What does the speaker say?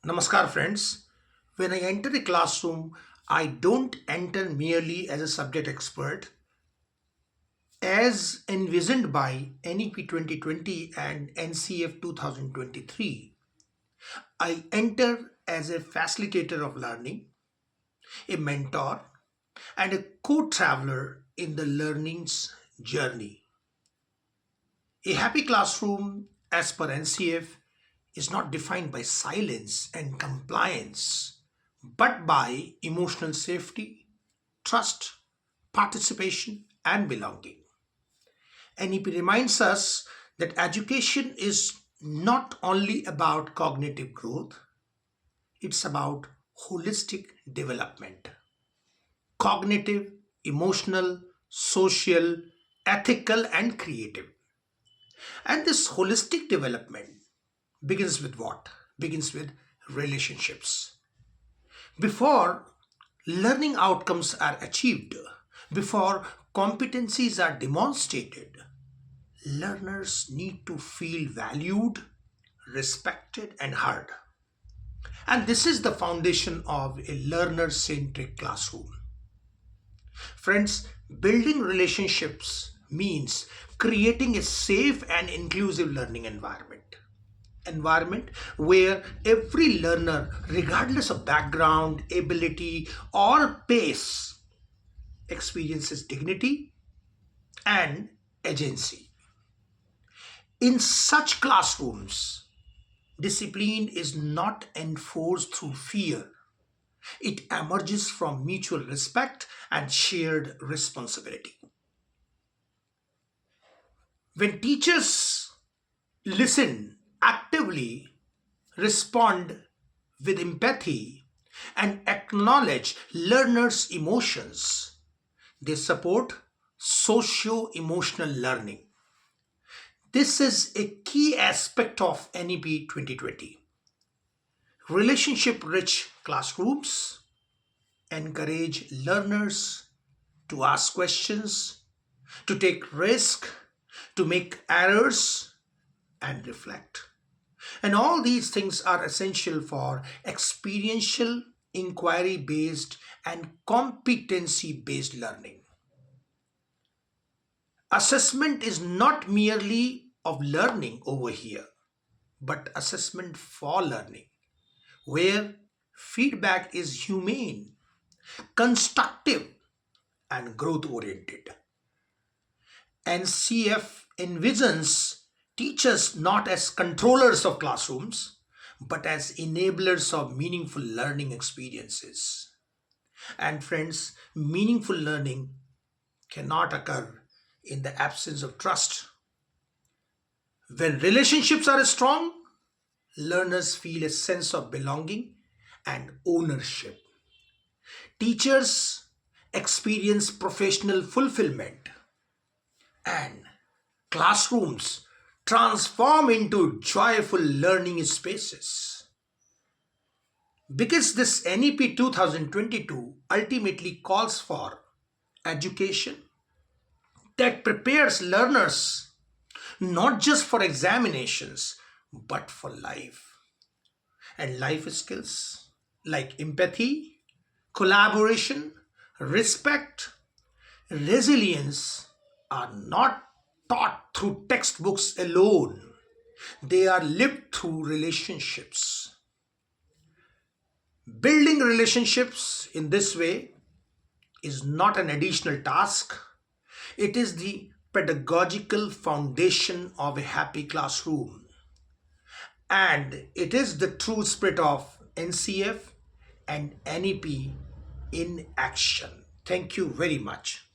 Namaskar, friends. When I enter a classroom, I don't enter merely as a subject expert. As envisioned by NEP 2020 and NCF 2023, I enter as a facilitator of learning, a mentor, and a co traveler in the learning's journey. A happy classroom, as per NCF, is not defined by silence and compliance, but by emotional safety, trust, participation, and belonging. NEP reminds us that education is not only about cognitive growth, it's about holistic development. Cognitive, emotional, social, ethical, and creative. And this holistic development begins with what? Begins with relationships. Before learning outcomes are achieved, before competencies are demonstrated, learners need to feel valued, respected, and heard. And this is the foundation of a learner centric classroom. Friends, building relationships means creating a safe and inclusive learning environment where every learner, regardless of background, ability, or pace, experiences dignity and agency. In such classrooms, discipline is not enforced through fear. It emerges from mutual respect and shared responsibility. When teachers listen actively, respond with empathy, and acknowledge learners' emotions, they support socio emotional learning. This is a key aspect of NEP 2020. Relationship rich classrooms encourage learners to ask questions, to take risk, to make errors, and reflect. And all these things are essential for experiential, inquiry based, and competency based learning. Assessment is not merely of learning over here, but assessment for learning, where feedback is humane, constructive, and growth oriented. NCF envisions teachers not as controllers of classrooms, but as enablers of meaningful learning experiences. And friends, meaningful learning cannot occur in the absence of trust. When relationships are strong, learners feel a sense of belonging and ownership. Teachers experience professional fulfillment, and classrooms transform into joyful learning spaces. Because this NEP 2022 ultimately calls for education that prepares learners not just for examinations but for life. And life skills like empathy, collaboration, respect, resilience are not taught through textbooks alone. They are lived through relationships. Building relationships in this way is not an additional task, it is the pedagogical foundation of a happy classroom. And it is the true spirit of NCF and NEP in action. Thank you very much.